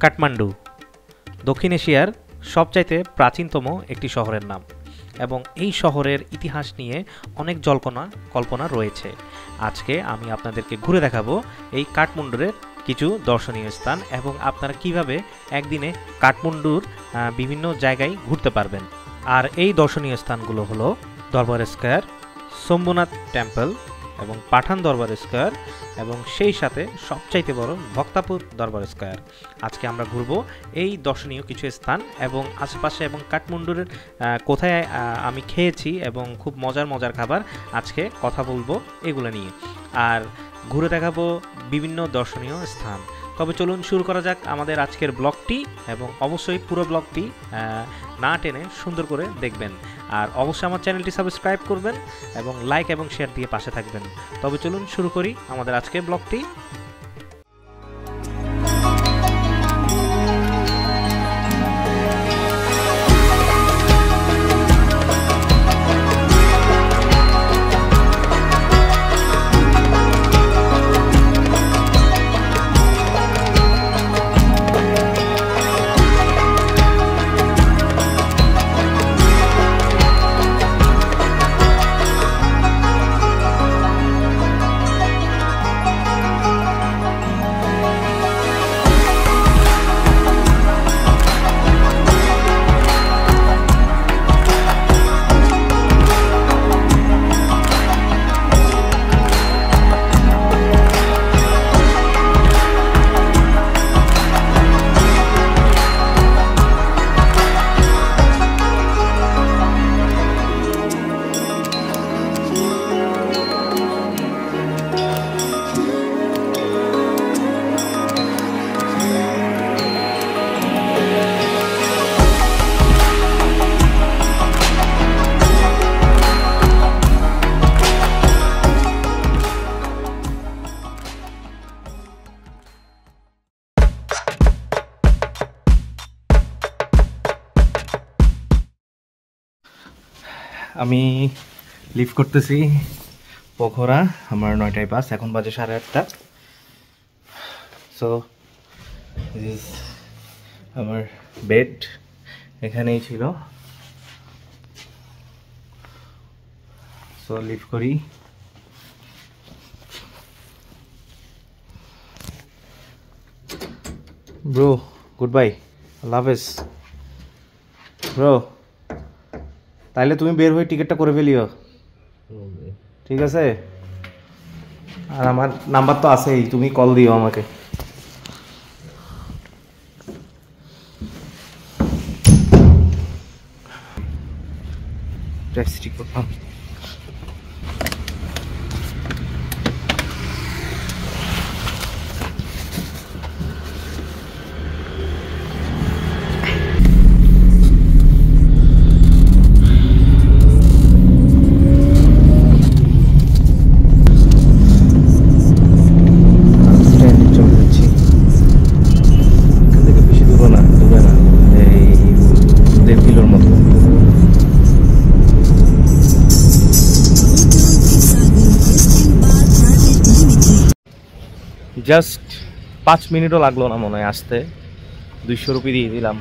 কাঠমান্ডু দক্ষিণ এশিয়ার সবচাইতে প্রাচীনতম একটি শহরের নাম এবং এই শহরের ইতিহাস নিয়ে অনেক কল্পনা রয়েছে। আজকে আমি আপনাদেরকে ঘুরে দেখাবো এই কাঠমান্ডুর কিছু দর্শনীয় স্থান এবং আপনারা কিভাবে একদিনে কাঠমান্ডুর বিভিন্ন জায়গায় ঘুরতে পারবেন। আর এই দর্শনীয় স্থানগুলো হলো দরবার স্কয়ার, শম্ভুনাথ টেম্পল এবং পাঠান দরবার স্কয়ার এবং সেই সাথে সবচাইতে বড় ভক্তাপুর দরবার স্কয়ার। আজকে আমরা ঘুরবো এই দর্শনীয় কিছু স্থান এবং আশেপাশে এবং কাঠমান্ডুর কোথায় আমি খেয়েছি এবং খুব মজার খাবার আজকে কথা বলবো এগুলো নিয়ে, আর ঘুরে দেখাবো বিভিন্ন দর্শনীয় স্থান। তবে চলুন শুরু করা যাক আমাদের আজকের ব্লগটি এবং অবশ্যই পুরো ব্লগটি না টেনে সুন্দর করে দেখবেন, আর অবশ্যই আমার চ্যানেলটি সাবস্ক্রাইব করবেন এবং লাইক এবং শেয়ার দিয়ে পাশে থাকবেন। তবে চলুন শুরু করি আমাদের আজকের ব্লগটি। আমি লিফট করতেছি পোখরা, আমার 9টায় বাস, এখন বাজে 8:30। সো দিস আমার বেড এখানেই ছিল। সো লিফট করি। ব্রো গুড বাই, আল্লাহ হাফেজ ব্রো। তাইলে তুমি বের হয়ে টিকিটটা করে ফেলিও, ঠিক আছে? আর আমার নাম্বার তো আছেই, তুমি কল দিও আমাকে। ট্যাক্সি করলাম। জাস্ট 5 মিনিটও লাগলো না মনে হয় আসতে। 200 রুপি দিয়ে দিলাম।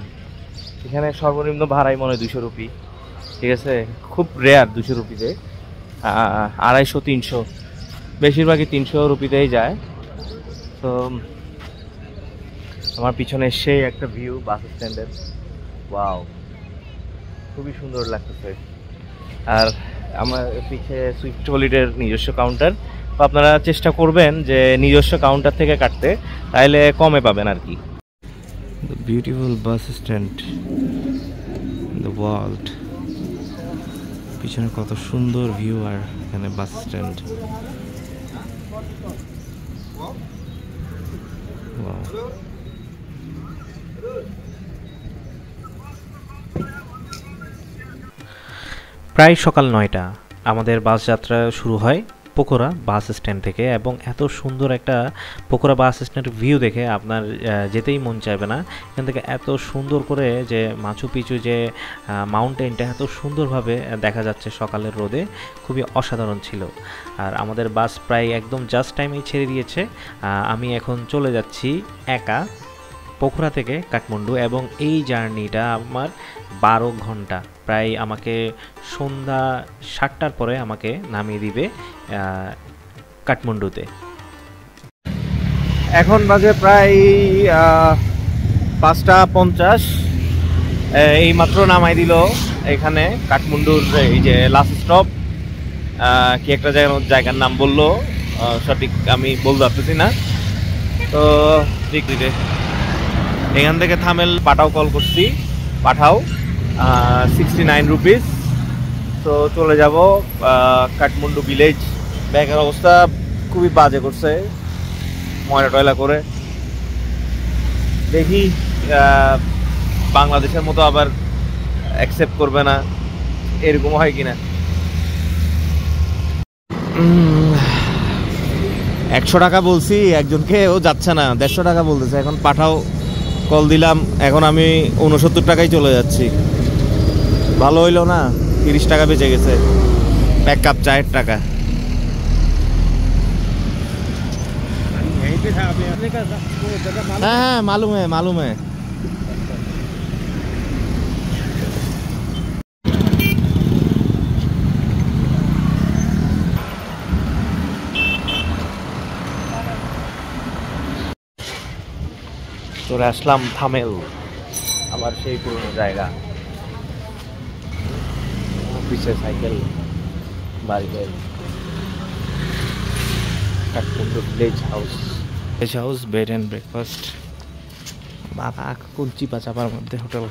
এখানে সর্বনিম্ন ভাড়াই মনে হয় 200 রুপি, ঠিক আছে? খুব রেয়ার 200 রুপিতে, 250-300, বেশিরভাগই 300 রুপিতেই যায়। তো আমার পিছনে সেই একটা ভিউ বাস স্ট্যান্ডের, ওয়াও খুবই সুন্দর লাগতেছে। আর আমার পিছে সুইফট হলিডের নিজস্ব কাউন্টার। তো আপনারা চেষ্টা করবেন যে নিজস্ব কাউন্টার থেকে কাটতে, তাহলে কমে পাবেন আর কি। The beautiful bus stand in the world. পিছনে কত সুন্দর ভিউ, আর এখানে বাস স্ট্যান্ড। প্রায় সকাল 9টা আমাদের বাস যাত্রা শুরু হয় পোখরা বাস স্ট্যান্ড থেকে, এবং এত সুন্দর একটা পোখরা বাস স্ট্যান্ডের ভিউ দেখে আপনার যেতেই মন চাইবে না। এখান থেকে এত সুন্দর করে যে মাচু পিচু যে মাউন্টেনটা এত সুন্দরভাবে দেখা যাচ্ছে সকালের রোদে, খুবই অসাধারণ ছিল। আর আমাদের বাস প্রায় একদম জাস্ট টাইমেই ছেড়ে দিয়েছে। আমি এখন চলে যাচ্ছি একা পোখরা থেকে কাঠমান্ডু, এবং এই জার্নিটা আমার 12 ঘন্টা। প্রায় আমাকে সন্ধ্যা 7টার পরে আমাকে নামিয়ে দিবে কাঠমান্ডুতে। এখন বাজে প্রায় 5:50। এই মাত্র নামাই দিল এখানে কাঠমান্ডুর এই যে লাস্ট স্টপ, কি একটা জায়গার নাম বললো, সঠিক আমি বলতে পারতেছি না। তো ডিগ্রিতে এখান থেকে থামেল পাঠাও কল করছি, পাঠাও 69 রুপিস। তো চলে যাব কাঠমান্ডু ভিলেজ। ব্যাগের অবস্থা খুবই বাজে করছে, ময়লা টয়লা করে। দেখি বাংলাদেশের মতো আবার অ্যাকসেপ্ট করবে না, এরকম হয় কিনা। 100 টাকা বলছি একজনকে, ও যাচ্ছে না, 150 টাকা বলতেছে। এখন পাঠাও কল দিলাম, এখন আমি 69 টাকায় চলে যাচ্ছি। ভালো হইলো না, 30 টাকা বেঁচে গেছে, এক কাপ চায়ের টাকা। হ্যাঁ মালুম হ্যাঁ মালুম হ্যাঁ। চলে আসলাম থামেল, আবার সেই পুরনো জায়গা। পিছে সাইকেল, বাড়িতে Kathmandu village house bed and breakfast. বাবা কোন চিপা চাপার মধ্যে হোটেল।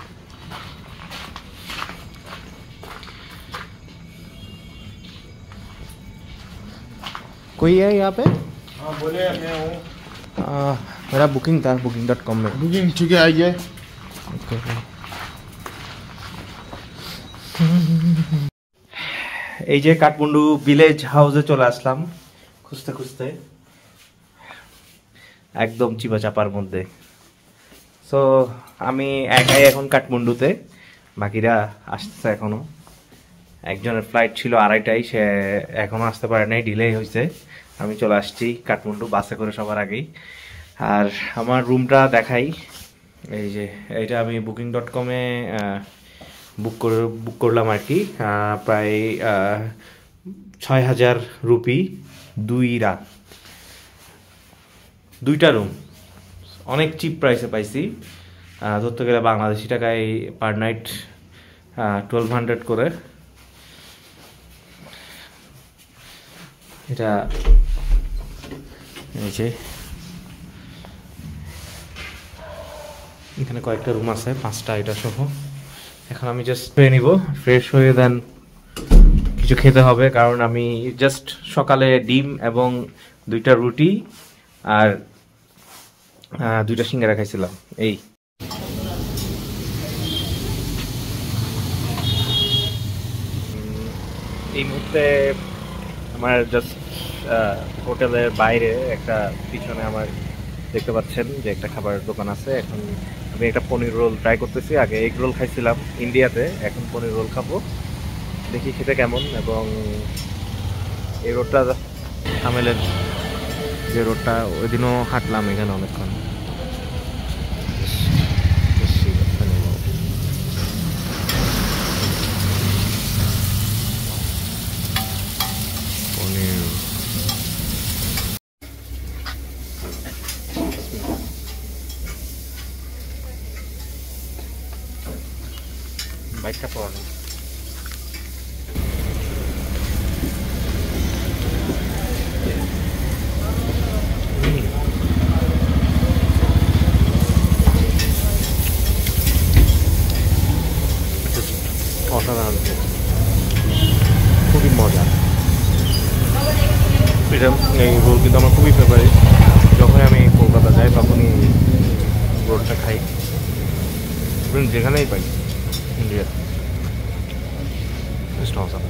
कोई है यहाँ पे? हाँ बोले, मैं हूँ। मेरा बुकिंग था booking.com में। बुकिंग ठीक है, आइए। এই যে কাঠমান্ডু ভিলেজ হাউসে চলে আসলাম খুঁজতে খুঁজতে, একদম চিপা চাপার মধ্যে। সো আমি একাই এখন কাঠমান্ডুতে, বাকিরা আসতেছে এখনো। একজনের ফ্লাইট ছিল 2:30টায়, সে এখনো আসতে পারে নাই, ডিলে হয়েছে। আমি চলে আসছি কাঠমান্ডু বাসে করে সবার আগেই। আর আমার রুমটা দেখাই, এই যে এইটা আমি booking.com-এ বুক করলাম আর কি। প্রায় 6,000 রুপি 2 রাত, 2টা রুম, অনেক চিপ প্রাইসে পাইছি। ধরতে গেলে বাংলাদেশি টাকায় পার নাইট 1200 করে। এটা এই যে এখানে কয়েকটা রুম আছে, 5টা এটা সহ। এখন আমি জাস্ট খেয়ে নিব, ফ্রেশ হয়ে দেন কিছু খেতে হবে, কারণ আমি জাস্ট সকালে ডিম এবং 2টা রুটি আর 2টা সিঙ্গারা খাইছিলাম। এই মুহূর্তে আমার জাস্ট হোটেলের বাইরে একটা পিছনে আমার দেখতে পাচ্ছেন যে একটা খাবারের দোকান আছে। এখন আমি একটা পনির রোল ট্রাই করতেছি। আগে এগ রোল খাইছিলাম ইন্ডিয়াতে, এখন পনির রোল খাবো, দেখি খেতে কেমন। এবং এই রোডটা থামেলের যে রোডটা, ওই দিনও হাঁটলাম এখানে অনেকক্ষণ। পনির বাইকটা পাওয়া নেই। অসাধারণ, খুবই মজা। এটা এই রোল কিন্তু আমার খুবই ফেভারিট। যখন আমি কলকাতা যাই তখনই রোলটা খাই, যেখানেই পাই ইন্ডিয়াতে। It's awesome.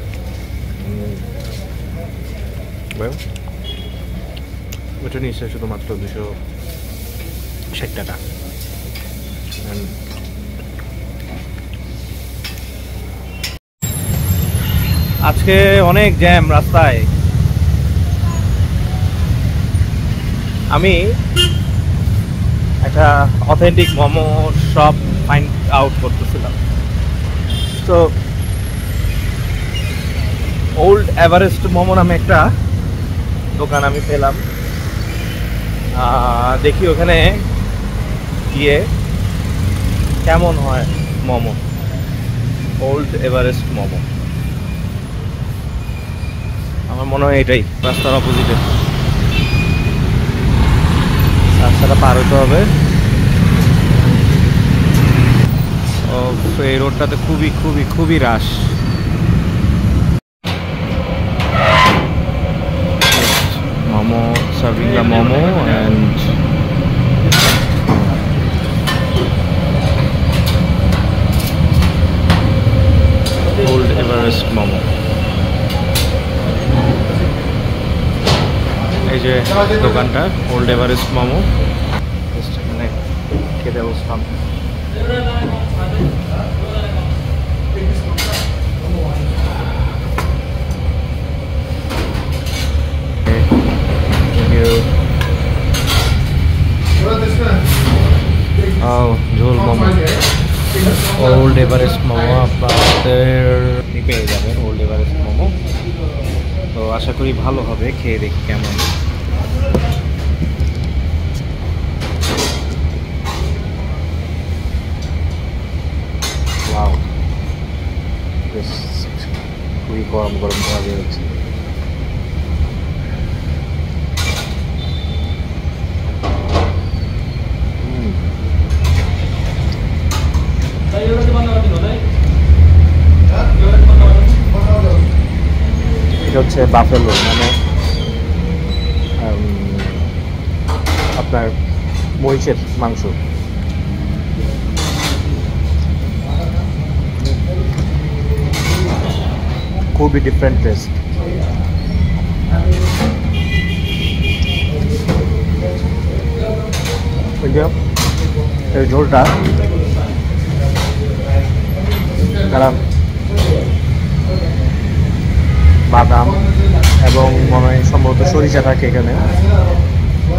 এটা নিচ্ছে শুধুমাত্র 260 টাকা। আজকে অনেক জ্যাম রাস্তায়। আমি একটা authentic momo shop find out করতেছিলাম। তো ওল্ড এভারেস্ট মোমো নামে একটা দোকান আমি পেলাম। দেখি ওখানে গিয়ে কেমন হয় মোমো। ওল্ড এভারেস্ট মোমো, আমার মনে হয় এটাই রাস্তার অপোজিটে। রাস্তাটা পার হতে হবে। ও এই রোডটাতে খুবই খুবই খুবই rush. Momo, serving the momo and old Everest momo. এই যে দোকানটা ওল্ড এভারেস্ট মোমো, মানে খেতে বসলাম। ঝোল মোমো, ওল্ড এভারেস্ট মোমো আপনাদের পেয়ে যাবেন। ওল্ড এভারেস্ট মোমো, তো আশা করি ভালো হবে, খেয়ে দেখি কেমন। ওয়াও, খুবই গরম গরম ধোয়া বেরোচ্ছে। এটা হচ্ছে বাফেলো, মানে আপনার মহিষের মাংস। খুবই ডিফারেন্ট টেস্ট। এই ঝোলটা কারণ বাদাম এবং মনে হয় সম্ভবত সরিষা থাকে এখানে,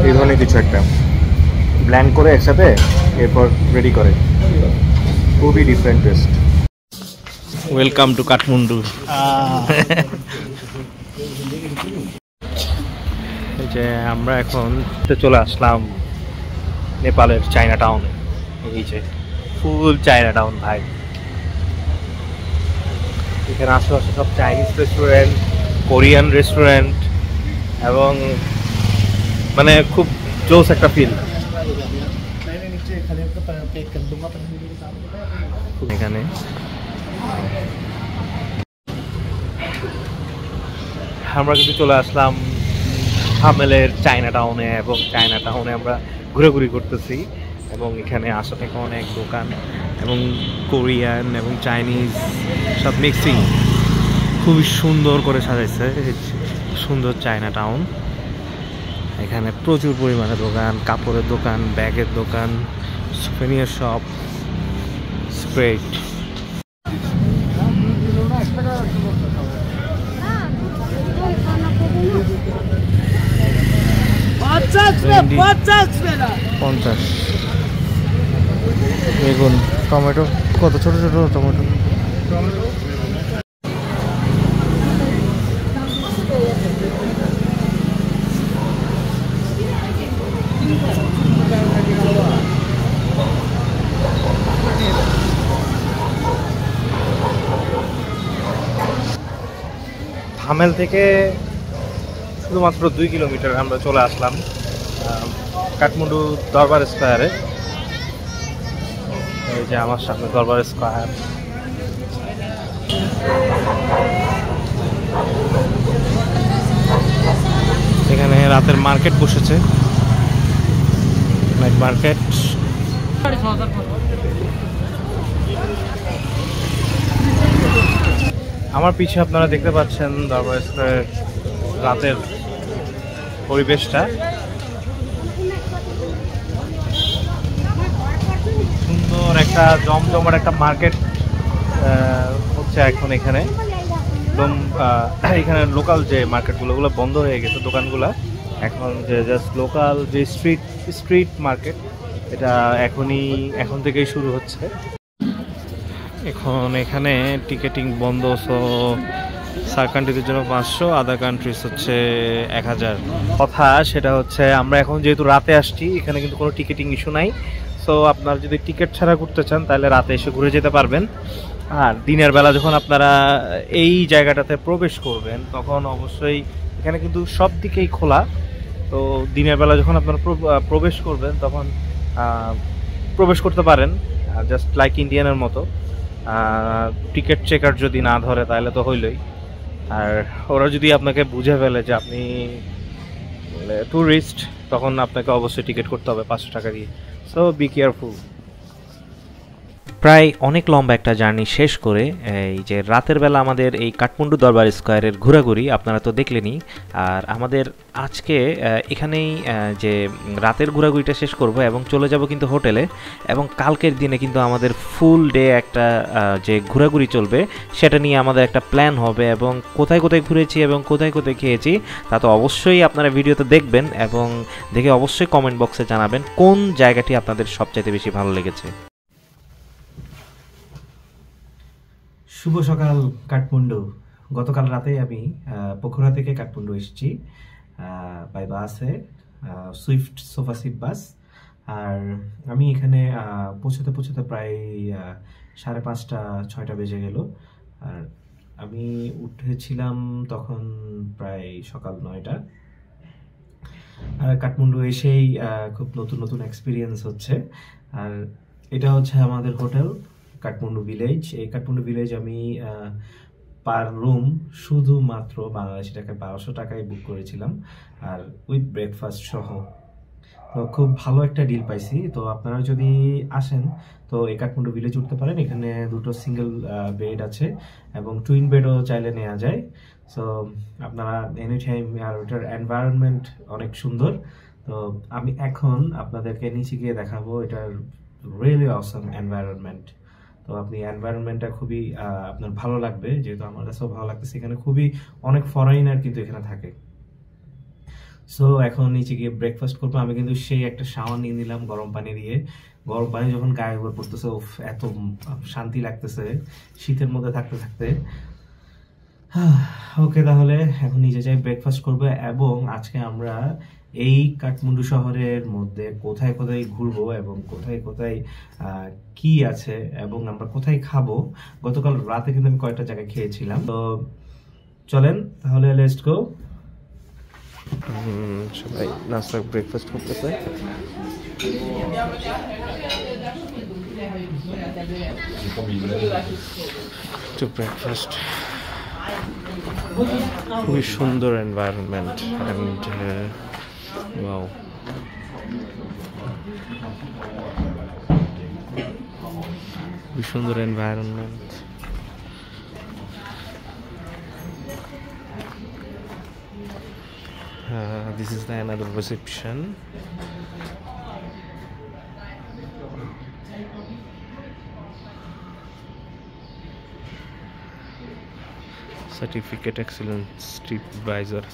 এই ধরনের কিছু একটা ব্ল্যান্ড করে একসাথে এরপর রেডি করে। খুবই different taste. Welcome to Kathmandu. এই যে আমরা এখন চলে আসলাম নেপালের চায়না টাউনে। এই যে ফুল চায়না টাউন ভাই। এখানে আশেপাশে সব চাইনিজ রেস্টুরেন্ট, কোরিয়ান রেস্টুরেন্ট এবং মানে খুব জোস একটা ফিল। এখানে আমরা কিন্তু চলে আসলাম হামেলের চায়না টাউনে, এবং চায়না টাউনে আমরা ঘোরাঘুরি করতেছি এবং এখানে আশেপাশে অনেক দোকান এবং কোরিয়ান এবং চাইনিজ সব মিক্সিং, খুবই সুন্দর করে সাজাইছে। সুন্দর চায়না টাউন। এখানে প্রচুর পরিমাণে দোকান, কাপড়ের দোকান, ব্যাগের দোকান, সুভেনিয়ার শপ, স্প্রেড। পঞ্চাশ। বেগুন, টমেটো কত ছোট ছোট টমেটো। হামেল থেকে শুধুমাত্র 2 কিলোমিটার আমরা চলে আসলাম কাঠমান্ডু দরবার স্কোয়ারে। এই যে আমার সামনে দরবার স্কোয়ার। এখানে রাতের মার্কেট বসেছে, নাইট মার্কেট। আমার পিছে আপনারা দেখতে পাচ্ছেন দরবার স্কোয়ারের রাতের পরিবেশটা। সুন্দর একটা জমজমাট একটা মার্কেট হচ্ছে এখন এখানে। একদম এখানে লোকাল যে মার্কেটগুলো ওগুলো বন্ধ হয়ে গেছে, দোকানগুলো এখন যে জাস্ট লোকাল যে স্ট্রিট মার্কেট এটা এখন থেকেই শুরু হচ্ছে। এখন এখানে টিকেটিং বন্ধ, সো সার কান্ট্রিদের জন্য 500, আদার কান্ট্রিজ হচ্ছে 1000। কথা সেটা হচ্ছে আমরা এখন যেহেতু রাতে আসছি, এখানে কিন্তু কোনো টিকেটিং ইস্যু নাই। সো আপনারা যদি টিকিট ছাড়া ঘুরতে চান তাহলে রাতে এসে ঘুরে যেতে পারবেন। আর দিনের বেলা যখন আপনারা এই জায়গাটাতে প্রবেশ করবেন তখন অবশ্যই এখানে কিন্তু সব দিকেই খোলা। তো দিনের বেলা যখন আপনারা প্রবেশ করবেন তখন প্রবেশ করতে পারেন জাস্ট লাইক ইন্ডিয়ানের মতো। টিকিট চেকার যদি না ধরে তাহলে তো হইলই, আর ওরা যদি আপনাকে বুঝে ফেলে যে আপনি ট্যুরিস্ট তখন আপনাকে অবশ্যই টিকিট করতে হবে 500 টাকা দিয়ে। So be careful. প্রায় অনেক লম্বা একটা জার্নি শেষ করে এই যে রাতের বেলা আমাদের এই কাঠমান্ডু দরবার স্কোয়ারের ঘোরাঘুরি আপনারা তো দেখলেনই। আর আমাদের আজকে এখানেই যে রাতের ঘোরাঘুরিটা শেষ করব এবং চলে যাব কিন্তু হোটেলে। এবং কালকের দিনে কিন্তু আমাদের ফুল ডে একটা যে ঘোরাঘুরি চলবে সেটা নিয়ে আমাদের একটা প্ল্যান হবে, এবং কোথায় কোথায় ঘুরেছি এবং কোথায় কোথায় খেয়েছি তা তো অবশ্যই আপনারা ভিডিওতে দেখবেন, এবং দেখে অবশ্যই কমেন্ট বক্সে জানাবেন কোন জায়গাটি আপনাদের সবচাইতে বেশি ভালো লেগেছে। শুভ সকাল কাঠমান্ডু। গতকাল রাতে আমি পোখরা থেকে কাঠমান্ডু এসেছি বাই বাসে, সুইফট সোফা সিট বাস। আর আমি এখানে পৌঁছতে প্রায় 5:30-6টা বেজে গেল। আর আমি উঠেছিলাম তখন প্রায় সকাল 9টা। আর কাঠমান্ডু এসেই খুব নতুন নতুন এক্সপিরিয়েন্স হচ্ছে। আর এটা হচ্ছে আমাদের হোটেল কাঠমান্ডু ভিলেজ। এই কাঠমান্ডু ভিলেজ আমি পার রুম শুধুমাত্র বাংলাদেশি টাকায় 1200 টাকায় বুক করেছিলাম, আর উইথ ব্রেকফাস্ট সহ। তো খুব ভালো একটা ডিল পাইছি। তো আপনারা যদি আসেন তো এই কাঠমান্ডু ভিলেজ উঠতে পারেন। এখানে 2টো সিঙ্গেল বেড আছে এবং টুইন বেডও চাইলে নেওয়া যায়। সো আপনারা এনি টাইম, আর ওটার এনভায়রনমেন্ট অনেক সুন্দর। তো আমি এখন আপনাদেরকে নিচে গিয়ে দেখাবো এটার রিয়েলি অসাম এনভায়রনমেন্ট। তো আপনি এনভায়রনমেন্টটা খুবই আপনার ভালো লাগবে, যেহেতু আমার কাছেও ভালো লাগতেছে। এখানে খুবই অনেক ফরেনার কিন্তু এখানে থাকে। সো এখন নিচে গিয়ে ব্রেকফাস্ট করবো। আমি কিন্তু সেই একটা শাওয়ার নিয়ে নিলাম গরম পানি দিয়ে। গরম পানি যখন গায়ে উপর পড়তেছে এত শান্তি লাগতেছে শীতের মধ্যে থাকতে থাকতে। ওকে, তাহলে এখন নিচে যাই, ব্রেকফাস্ট করবো। এবং আজকে আমরা এই কাঠমান্ডু শহরের মধ্যে কোথায় কোথায় ঘুরবো এবং কোথায় কোথায় কি আছে এবং আমরা কোথায় খাবো, গতকাল রাতে কিন্তু আমি কয়েকটা জায়গায় খেয়েছিলাম। তো চলেন তাহলে, লেটস গো। সবাই নাস্তা ব্রেকফাস্ট করতেছে। To breakfast. খুবই সুন্দর এনভায়রনমেন্ট অ্যান্ড ওয়াও, খুবই সুন্দর environment. This is the another reception. Certificate Excellence Trip Advisor.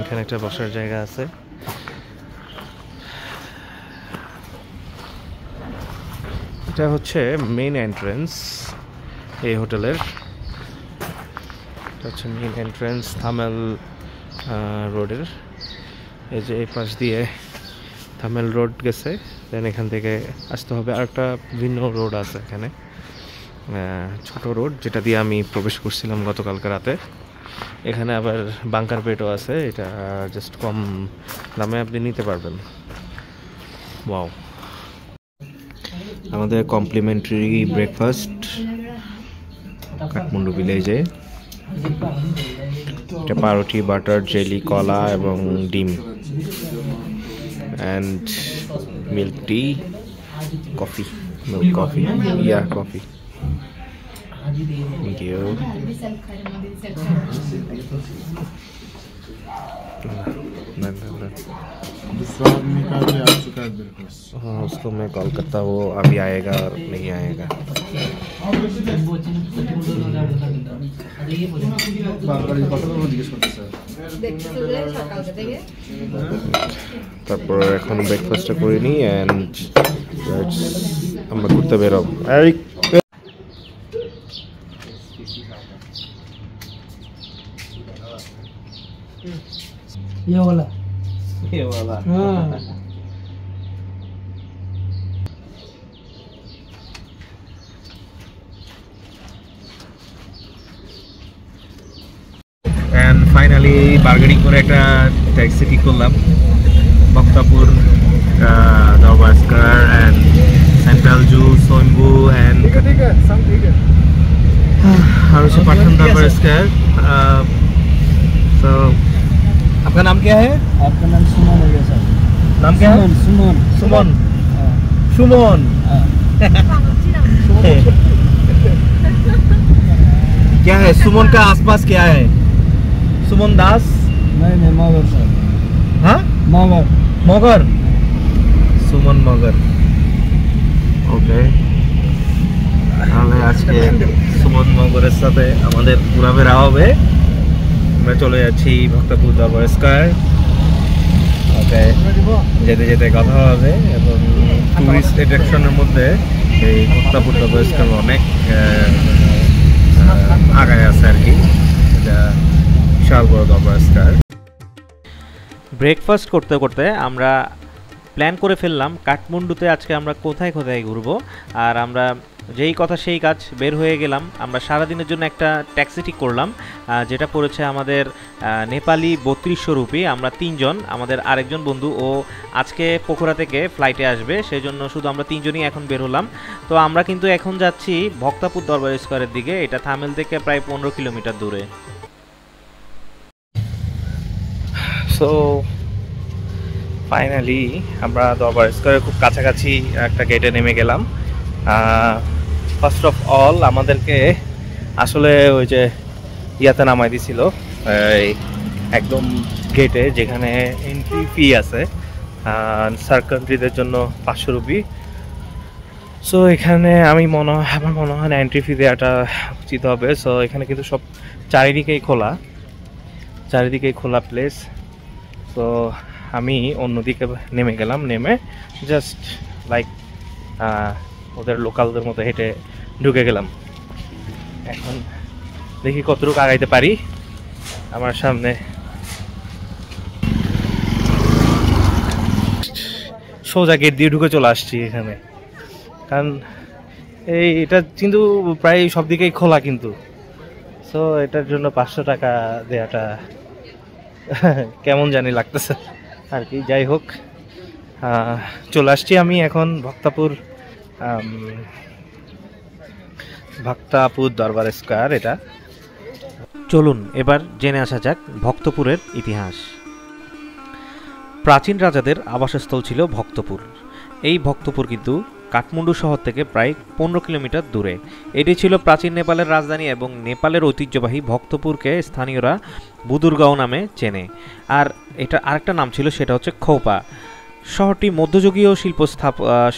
এখানে একটা বসার জায়গা আছে। এটা হচ্ছে মেইন এন্ট্রেন্স এই হোটেলের। এটা হচ্ছে মেইন এন্ট্রেন্স থামেল রোডের। এই যে এই পাশ দিয়ে থামেল রোড গেছে, দেন এখান থেকে আসতে হবে। আর একটা ভিন্ন রোড আছে এখানে, ছোট রোড, যেটা দিয়ে আমি প্রবেশ করছিলাম গতকালকে রাতে। এখানে আবার বাংকার বেডও আছে, এটা জাস্ট কম দামে আপনি নিতে পারবেন। ওয়াও, আমাদের কমপ্লিমেন্টারি ব্রেকফাস্ট কাঠমান্ডু ভিলেজে। এটা পাউরুটি, বাটার, জেলি, কলা এবং ডিম, and milk tea, coffee, milk coffee, yeah coffee. Thank you. Bisogna cambiare su breakfast. हाँ उसको मैं कॉल करता वो अभी आएगा और नहीं आएगा। তারপর এখন ব্রেকফাস্টটা করে নিই অ্যান্ড আমরা ঘুরতে বেরোব। ये वाला हाँ অ্যান্ড ফাইনালি বার্গেনিং করে একটা ট্যাক্সি ঠিক করলাম Bhaktapur Durbar Square and Central Zoo सोनबू एंड और उसे पठान दरबार स्क्वायर। तो आपका नाम क्या है? आपका नाम सुमन हो गया सर। नाम क्या है? सुमन सुमन सुमन क्या है सुमन का आसपास क्या है? सुमन दास नहीं मगर सर। हाँ मगर मगर सुमन मगर ওকে তাহলে আজকে সুমন মগরের সাথে আমাদের ঘোরাফেরা হবে। আমরা চলে যাচ্ছি ভক্তপুর দরবার স্কয়ার। ওকে যেতে যেতে কথা হবে এবং টুরিস্ট অ্যাট্রাকশনের মধ্যে এই ভক্তপুর দরবার স্কয়ার অনেক আগায় আছে আর কি। এটা বিশাল বড় দরবার স্কয়ার। ব্রেকফাস্ট করতে করতে আমরা প্ল্যান করে ফেললাম কাঠমান্ডুতে আজকে আমরা কোথায় কোথায় ঘুরবো। আর আমরা যেই কথা সেই কাজ, বের হয়ে গেলাম। আমরা সারাদিনের জন্য একটা ট্যাক্সি ঠিক করলাম যেটা পড়েছে আমাদের নেপালি ৩২০০ রুপি। আমরা তিনজন, আমাদের আরেকজন বন্ধু ও আজকে পোখরা থেকে ফ্লাইটে আসবে, সেই জন্য শুধু আমরা তিনজনই এখন বের হলাম। তো আমরা কিন্তু এখন যাচ্ছি ভক্তাপুর দরবার স্কয়ারের দিকে। এটা থামেল থেকে প্রায় 15 কিলোমিটার দূরে। সো ফাইনালি আমরা দরবার স্কয়ারের খুব কাছাকাছি একটা গেটে নেমে গেলাম। ফার্স্ট অফ অল আমাদেরকে আসলে ওই যে ইয়াতে নামাই দিছিল একদম গেটে, যেখানে এন্ট্রি ফি আছে সার্ক কান্ট্রিদের জন্য 500 রুপি। সো এখানে আমার মনে হয় না এন্ট্রি ফি দেওয়াটা উচিত হবে। সো এখানে কিন্তু সব চারিদিকেই খোলা প্লেস। তো আমি অন্যদিকে নেমে গেলাম, নেমে জাস্ট লাইক ওদের লোকালদের মতো হেঁটে ঢুকে গেলাম। এখন দেখি কতটুকু আগাইতে পারি। আমার সামনে সোজা গেট দিয়ে ঢুকে চলে আসছি এখানে, কারণ এটা কিন্তু প্রায় সব দিকেই খোলা কিন্তু। সো এটার জন্য 500 টাকা দেওয়াটা কেমন জানি লাগতেছে আর কি। যাই হোক, চলে আসছি আমি এখন ভক্তাপুর দরবার স্কয়ার। এটা চলুন এবার জেনে আসা যাক ভক্তপুরের ইতিহাস। প্রাচীন রাজাদের আবাসস্থল ছিল ভক্তপুর। এই ভক্তপুর কিন্তু কাঠমান্ডু শহর থেকে প্রায় 15 কিলোমিটার দূরে। এটি ছিল প্রাচীন নেপালের রাজধানী এবং নেপালের ঐতিহ্যবাহী ভক্তপুরকে স্থানীয়রা বুদুরগাঁও নামে চেনে। আর এটা আরেকটা নাম ছিল, সেটা হচ্ছে খোপা। শহরটি মধ্যযুগীয় শিল্প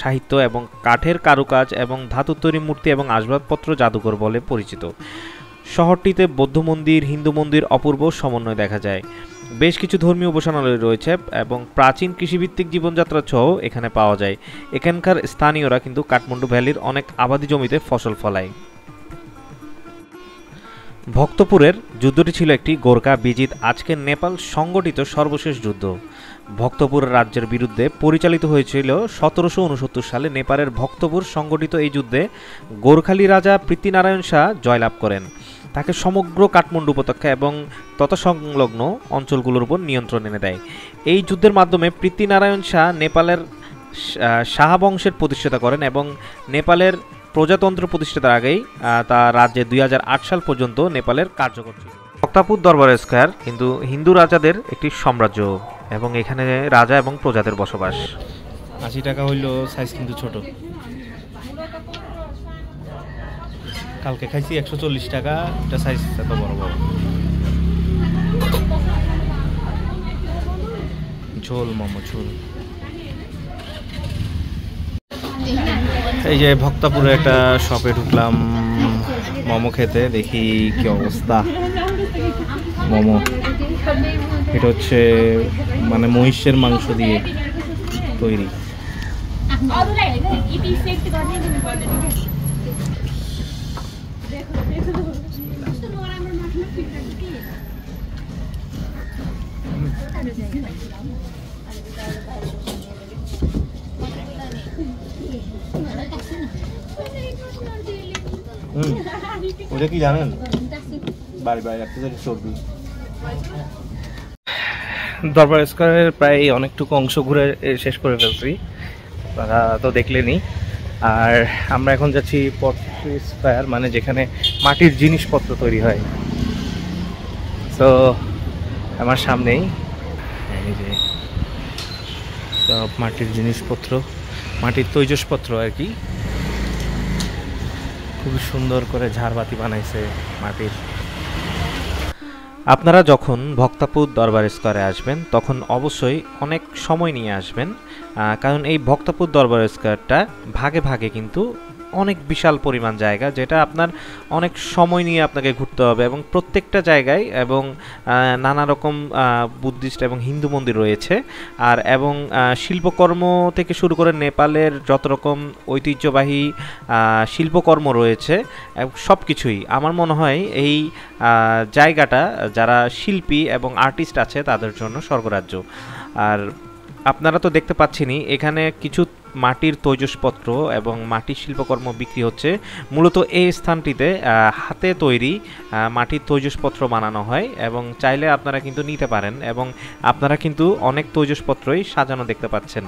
সাহিত্য এবং কাঠের কারুকাজ এবং ধাতুর তৈরি মূর্তি এবং আসবাবপত্র জাদুঘর বলে পরিচিত। শহরটিতে বৌদ্ধ মন্দির, হিন্দু মন্দির অপূর্ব সমন্বয় দেখা যায়। বেশ কিছু ধর্মীয় উপাসনালয় রয়েছে এবং প্রাচীন কৃষিভিত্তিক জীবনযাত্রা সহ এখানে পাওয়া যায়। এখানকার স্থানীয়রা কিন্তু কাঠমান্ডু ভ্যালির অনেক আবাদি জমিতে ফসল ফলায়। ভক্তপুরের যুদ্ধটি ছিল একটি গোর্খা বিজিত আজকের নেপাল সংগঠিত সর্বশেষ যুদ্ধ। ভক্তপুর রাজ্যের বিরুদ্ধে পরিচালিত হয়েছিল 1769 সালে। নেপালের ভক্তপুর সংগঠিত এই যুদ্ধে গোর্খালি রাজা পৃথ্বীনারায়ণ শাহ জয়লাভ করেন। তাকে সমগ্র কাঠমান্ডু উপত্যকা এবং তৎসংলগ্ন অঞ্চলগুলোর উপর নিয়ন্ত্রণ এনে দেয়। এই যুদ্ধের মাধ্যমে পৃথ্বীনারায়ণ শাহ নেপালের শাহ বংশের প্রতিষ্ঠাতা করেন এবং নেপালের প্রজাতন্ত্র প্রতিষ্ঠাতার আগেই তা রাজ্যে 2008 সাল পর্যন্ত নেপালের কার্যকর ছিল। ভক্তাপুর দরবার স্কয়ার কিন্তু হিন্দু রাজাদের একটি সাম্রাজ্য এবং এখানে রাজা এবং প্রজাদের বসবাস। 80 টাকা হইলো, সাইজ কিন্তু ছোট। কালকে খাইছি 140 টাকা, এটা সাইজ এত বড় বড়। ঝোল মোমো ঝোল। এই যে ভক্তাপুরে একটা শপে ঢুকলাম মোমো খেতে, দেখি কি অবস্থা। মোমো এটা হচ্ছে মানে মহিষের মাংস দিয়ে তৈরি। ওটা কি জানেন, বাড়ি বাড়ি রাখতে চর্বি। দরবার স্কয়ারের প্রায় অনেকটুকু অংশ ঘুরে শেষ করে ফেলছি, তারা তো দেখলেনি। আর আমরা এখন যাচ্ছি পট্রি স্কয়ার, মানে যেখানে মাটির জিনিসপত্র তৈরি হয়। তো আমার সামনেই এই যে সব মাটির জিনিসপত্র, মাটির তৈজসপত্র আর কি। খুবই সুন্দর করে ঝাড়বাতি বানাইছে মাটির। আপনারা যখন ভক্তাপুর দরবার স্কয়ারে আসবেন তখন অবশ্যই অনেক সময় নিয়ে আসবেন, কারণ এই ভক্তাপুর দরবার স্কয়ারটা ভাগে ভাগে কিন্তু অনেক বিশাল পরিমাণ জায়গা, যেটা আপনার অনেক সময় নিয়ে আপনাকে ঘুরতে হবে। এবং প্রত্যেকটা জায়গায় এবং নানা রকম বুদ্ধিস্ট এবং হিন্দু মন্দির রয়েছে। আর এবং শিল্পকর্ম থেকে শুরু করে নেপালের যত রকম ঐতিহ্যবাহী শিল্পকর্ম রয়েছে সব কিছুই আমার মনে হয় এই জায়গাটা যারা শিল্পী এবং আর্টিস্ট আছে তাদের জন্য স্বর্গরাজ্য। আর আপনারা তো দেখতে পাচ্ছেনই এখানে কিছু মাটির তৈজসপত্র এবং মাটির শিল্পকর্ম বিক্রি হচ্ছে। মূলত এই স্থানটিতে হাতে তৈরি মাটির তৈজসপত্র বানানো হয় এবং চাইলে আপনারা কিন্তু নিতে পারেন, এবং আপনারা কিন্তু অনেক তৈজসপত্রই সাজানো দেখতে পাচ্ছেন।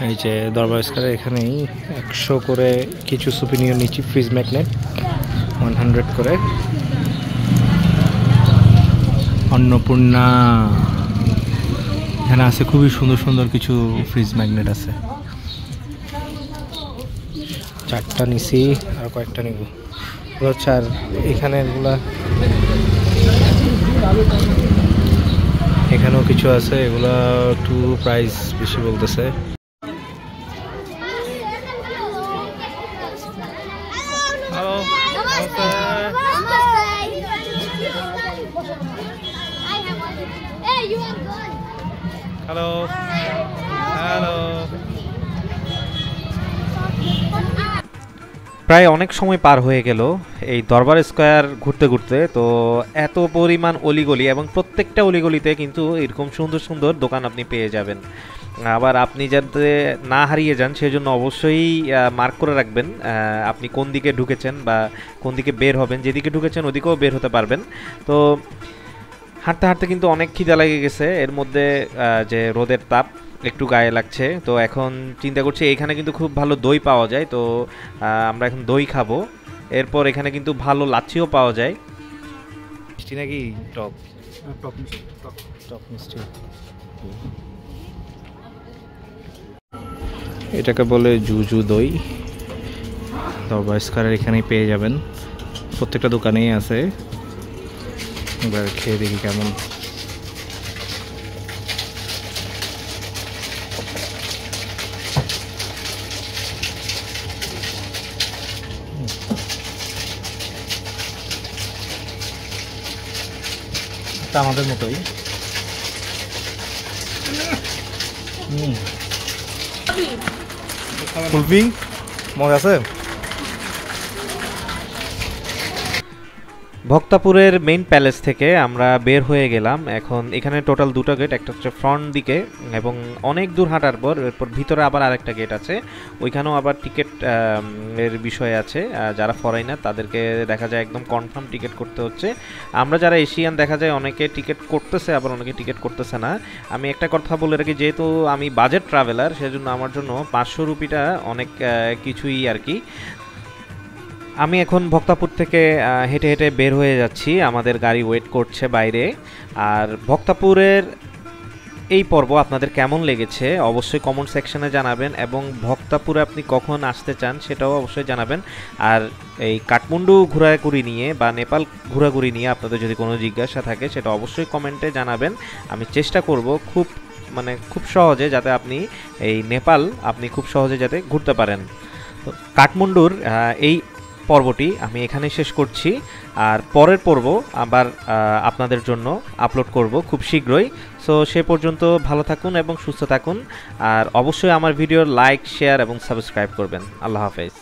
এই যে দরবার স্কয়ারে এখানেই 100 করে কিছু সুপিনিয়র নিচ্ছি, ফ্রিজ ম্যাগনেট 100 করে। অন্নপূর্ণা এখানে আছে, খুবই সুন্দর সুন্দর কিছু ফ্রিজ ম্যাগনেট আছে। 4টা নিছি, আর কয়েকটা নিব। আর এখানে এগুলা, এখানেও কিছু আছে, এগুলা একটু প্রাইস বেশি বলতেছে। Hello, hello, hello. প্রায় অনেক সময় পার হয়ে গেল এই দরবার স্কয়ার ঘুরতে ঘুরতে। তো এত পরিমাণ অলিগলি, এবং প্রত্যেকটা অলিগলিতে কিন্তু এরকম সুন্দর সুন্দর দোকান আপনি পেয়ে যাবেন। আবার আপনি যাতে না হারিয়ে যান সেজন্য অবশ্যই মার্ক করে রাখবেন আপনি কোন দিকে ঢুকেছেন বা কোন দিকে বের হবেন। যেদিকে ঢুকেছেন ওদিকেও বের হতে পারবেন। তো হাঁটতে হাঁটতে কিন্তু অনেক খিদা লেগে গেছে, এর মধ্যে যে রোদের তাপ একটু গায়ে লাগছে। তো এখন চিন্তা করছি এখানে কিন্তু খুব ভালো দই পাওয়া যায়, তো আমরা এখন দই খাবো। এরপর এখানে কিন্তু ভালো লাচ্ছিও পাওয়া যায়। মিষ্টি নাকি টক? টক মিষ্টি। এটাকে বলে জুজু দই। দরবার স্কয়ারের এখানেই পেয়ে যাবেন, প্রত্যেকটা দোকানেই আছে। এবার খেয়ে দেখি কেমন। আমাদের মতোই। কুলফি মজা আছে। ভক্তাপুরের মেইন প্যালেস থেকে আমরা বের হয়ে গেলাম। এখন এখানে টোটাল দুটো গেট, একটা হচ্ছে ফ্রন্ট দিকে এবং অনেক দূর হাঁটার পর এরপর ভিতরে আবার আরেকটা গেট আছে, ওইখানেও আবার টিকিট এর বিষয় আছে। যারা ফরেনার তাদেরকে দেখা যায় একদম কনফার্ম টিকিট করতে হচ্ছে। আমরা যারা এশিয়ান দেখা যায় অনেকে টিকিট করতেছে, আবার অনেকে টিকিট করতেছে না। আমি একটা কথা বলে রাখি, যেহেতু আমি বাজেট ট্রাভেলার সেজন্য আমার জন্য 500 রুপিটা অনেক কিছুই আর কি। আমি এখন ভক্তাপুর থেকে হেঁটে হেঁটে বের হয়ে যাচ্ছি, আমাদের গাড়ি ওয়েট করছে বাইরে। আর ভক্তাপুরের এই পর্ব আপনাদের কেমন লেগেছে অবশ্যই কমেন্ট সেকশনে জানাবেন, এবং ভক্তাপুরে আপনি কখন আসতে চান সেটাও অবশ্যই জানাবেন। আর এই কাঠমান্ডু ঘোরাঘুরি নিয়ে বা নেপাল ঘোরাঘুরি নিয়ে আপনাদের যদি কোনো জিজ্ঞাসা থাকে সেটা অবশ্যই কমেন্টে জানাবেন। আমি চেষ্টা করব খুব সহজে যাতে আপনি এই নেপাল আপনি খুব সহজে যাতে ঘুরতে পারেন। তো কাঠমান্ডুর এই পর্বটি আমি এখানে শেষ করছি, আর পরের পর্ব আবার আপনাদের জন্য আপলোড করব খুব শীঘ্রই। সো সে পর্যন্ত ভালো থাকুন এবং সুস্থ থাকুন, আর অবশ্যই আমার ভিডিও লাইক, শেয়ার এবং সাবস্ক্রাইব করবেন। আল্লাহ হাফেজ।